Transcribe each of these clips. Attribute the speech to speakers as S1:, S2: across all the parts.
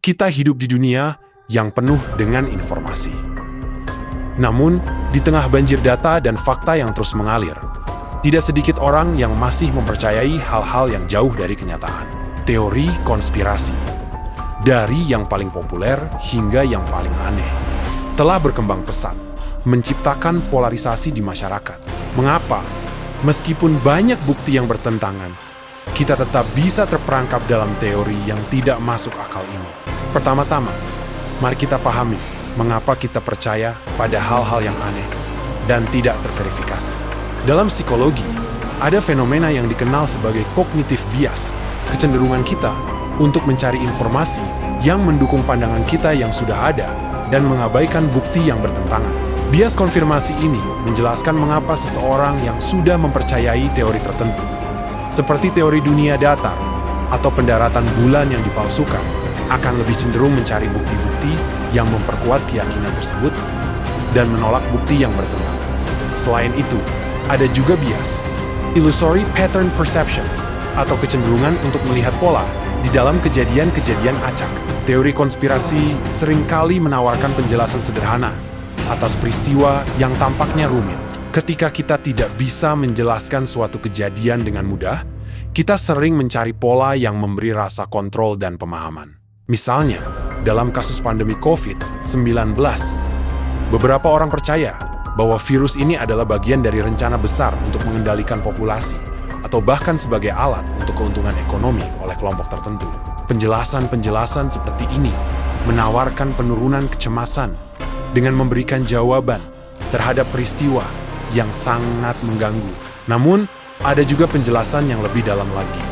S1: Kita hidup di dunia yang penuh dengan informasi. Namun, di tengah banjir data dan fakta yang terus mengalir, tidak sedikit orang yang masih mempercayai hal-hal yang jauh dari kenyataan. Teori konspirasi, dari yang paling populer hingga yang paling aneh, telah berkembang pesat, menciptakan polarisasi di masyarakat. Mengapa? Meskipun banyak bukti yang bertentangan, kita tetap bisa terperangkap dalam teori yang tidak masuk akal ini. Pertama-tama, mari kita pahami mengapa kita percaya pada hal-hal yang aneh dan tidak terverifikasi. Dalam psikologi, ada fenomena yang dikenal sebagai cognitive bias, kecenderungan kita untuk mencari informasi yang mendukung pandangan kita yang sudah ada dan mengabaikan bukti yang bertentangan. Bias konfirmasi ini menjelaskan mengapa seseorang yang sudah mempercayai teori tertentu, seperti teori dunia datar atau pendaratan bulan yang dipalsukan, akan lebih cenderung mencari bukti-bukti yang memperkuat keyakinan tersebut dan menolak bukti yang bertentangan. Selain itu, ada juga bias, illusory pattern perception, atau kecenderungan untuk melihat pola di dalam kejadian-kejadian acak. Teori konspirasi seringkali menawarkan penjelasan sederhana atas peristiwa yang tampaknya rumit. Ketika kita tidak bisa menjelaskan suatu kejadian dengan mudah, kita sering mencari pola yang memberi rasa kontrol dan pemahaman. Misalnya, dalam kasus pandemi COVID-19, beberapa orang percaya bahwa virus ini adalah bagian dari rencana besar untuk mengendalikan populasi, atau bahkan sebagai alat untuk keuntungan ekonomi oleh kelompok tertentu. Penjelasan-penjelasan seperti ini menawarkan penurunan kecemasan dengan memberikan jawaban terhadap peristiwa yang sangat mengganggu. Namun, ada juga penjelasan yang lebih dalam lagi.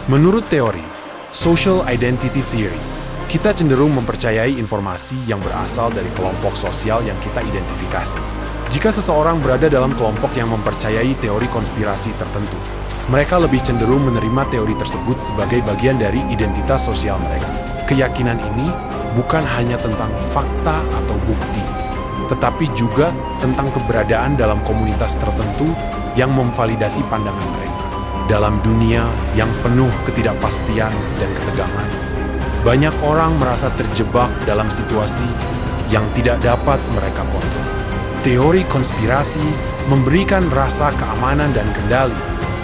S1: Menurut teori social identity theory, kita cenderung mempercayai informasi yang berasal dari kelompok sosial yang kita identifikasi. Jika seseorang berada dalam kelompok yang mempercayai teori konspirasi tertentu, mereka lebih cenderung menerima teori tersebut sebagai bagian dari identitas sosial mereka. Keyakinan ini bukan hanya tentang fakta atau bukti, tetapi juga tentang keberadaan dalam komunitas tertentu yang memvalidasi pandangan mereka. Dalam dunia yang penuh ketidakpastian dan ketegangan, banyak orang merasa terjebak dalam situasi yang tidak dapat mereka kontrol. Teori konspirasi memberikan rasa keamanan dan kendali,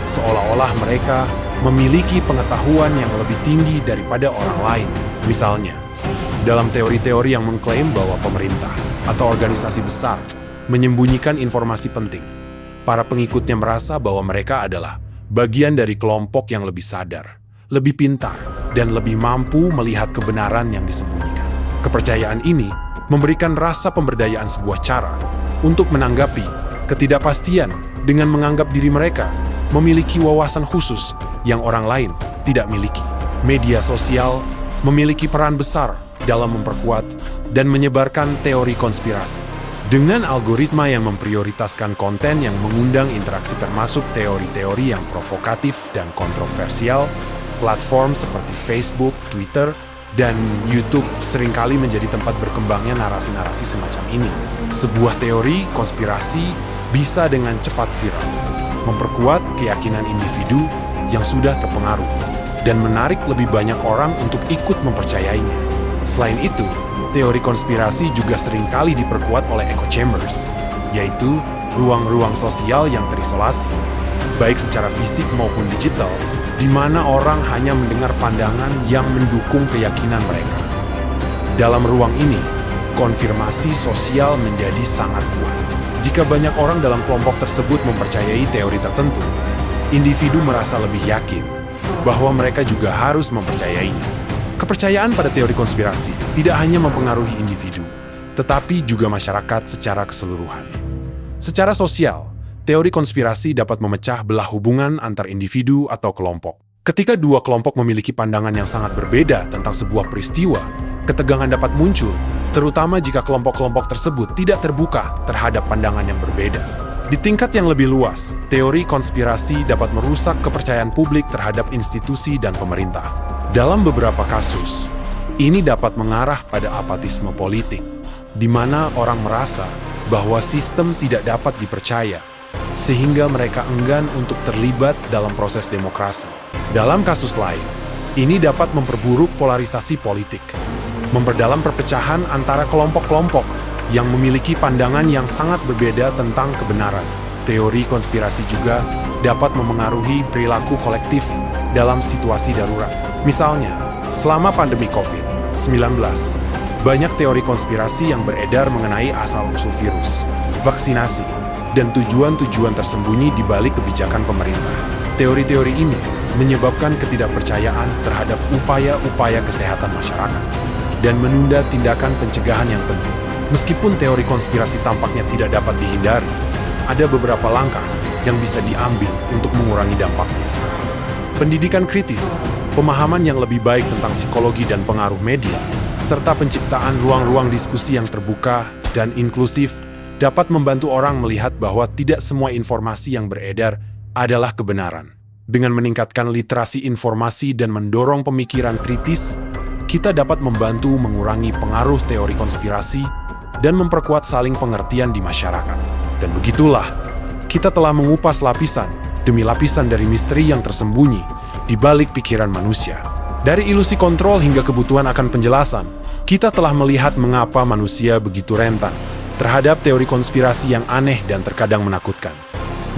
S1: seolah-olah mereka memiliki pengetahuan yang lebih tinggi daripada orang lain. Misalnya, dalam teori-teori yang mengklaim bahwa pemerintah atau organisasi besar menyembunyikan informasi penting, para pengikutnya merasa bahwa mereka adalah bagian dari kelompok yang lebih sadar, lebih pintar, dan lebih mampu melihat kebenaran yang disembunyikan. Kepercayaan ini memberikan rasa pemberdayaan, sebuah cara untuk menanggapi ketidakpastian dengan menganggap diri mereka memiliki wawasan khusus yang orang lain tidak miliki. Media sosial memiliki peran besar dalam memperkuat dan menyebarkan teori konspirasi. Dengan algoritma yang memprioritaskan konten yang mengundang interaksi termasuk teori-teori yang provokatif dan kontroversial, platform seperti Facebook, Twitter, dan YouTube seringkali menjadi tempat berkembangnya narasi-narasi semacam ini. Sebuah teori konspirasi bisa dengan cepat viral, memperkuat keyakinan individu yang sudah terpengaruh, dan menarik lebih banyak orang untuk ikut mempercayainya. Selain itu, teori konspirasi juga seringkali diperkuat oleh echo chambers, yaitu ruang-ruang sosial yang terisolasi, baik secara fisik maupun digital, di mana orang hanya mendengar pandangan yang mendukung keyakinan mereka. Dalam ruang ini, konfirmasi sosial menjadi sangat kuat. Jika banyak orang dalam kelompok tersebut mempercayai teori tertentu, individu merasa lebih yakin bahwa mereka juga harus mempercayainya. Kepercayaan pada teori konspirasi tidak hanya mempengaruhi individu, tetapi juga masyarakat secara keseluruhan. Secara sosial, teori konspirasi dapat memecah belah hubungan antar individu atau kelompok. Ketika dua kelompok memiliki pandangan yang sangat berbeda tentang sebuah peristiwa, ketegangan dapat muncul, terutama jika kelompok-kelompok tersebut tidak terbuka terhadap pandangan yang berbeda. Di tingkat yang lebih luas, teori konspirasi dapat merusak kepercayaan publik terhadap institusi dan pemerintah. Dalam beberapa kasus, ini dapat mengarah pada apatisme politik, di mana orang merasa bahwa sistem tidak dapat dipercaya, sehingga mereka enggan untuk terlibat dalam proses demokrasi. Dalam kasus lain, ini dapat memperburuk polarisasi politik, memperdalam perpecahan antara kelompok-kelompok yang memiliki pandangan yang sangat berbeda tentang kebenaran. Teori konspirasi juga dapat memengaruhi perilaku kolektif dalam situasi darurat. Misalnya, selama pandemi COVID-19, banyak teori konspirasi yang beredar mengenai asal-usul virus, vaksinasi, dan tujuan-tujuan tersembunyi di balik kebijakan pemerintah. Teori-teori ini menyebabkan ketidakpercayaan terhadap upaya-upaya kesehatan masyarakat dan menunda tindakan pencegahan yang penting. Meskipun teori konspirasi tampaknya tidak dapat dihindari, ada beberapa langkah yang bisa diambil untuk mengurangi dampaknya. Pendidikan kritis, pemahaman yang lebih baik tentang psikologi dan pengaruh media, serta penciptaan ruang-ruang diskusi yang terbuka dan inklusif dapat membantu orang melihat bahwa tidak semua informasi yang beredar adalah kebenaran. Dengan meningkatkan literasi informasi dan mendorong pemikiran kritis, kita dapat membantu mengurangi pengaruh teori konspirasi dan memperkuat saling pengertian di masyarakat. Dan begitulah, kita telah mengupas lapisan demi lapisan dari misteri yang tersembunyi di balik pikiran manusia. Dari ilusi kontrol hingga kebutuhan akan penjelasan, kita telah melihat mengapa manusia begitu rentan terhadap teori konspirasi yang aneh dan terkadang menakutkan.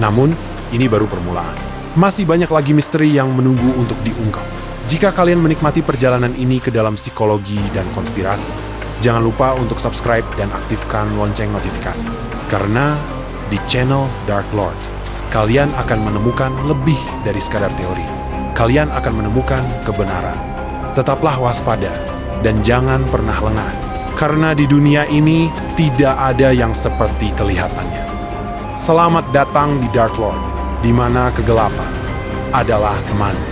S1: Namun, ini baru permulaan. Masih banyak lagi misteri yang menunggu untuk diungkap. Jika kalian menikmati perjalanan ini ke dalam psikologi dan konspirasi, jangan lupa untuk subscribe dan aktifkan lonceng notifikasi. Karena di channel Dark Lord, kalian akan menemukan lebih dari sekadar teori. Kalian akan menemukan kebenaran. Tetaplah waspada dan jangan pernah lengah. Karena di dunia ini tidak ada yang seperti kelihatannya. Selamat datang di Dark Lord, di mana kegelapan adalah teman.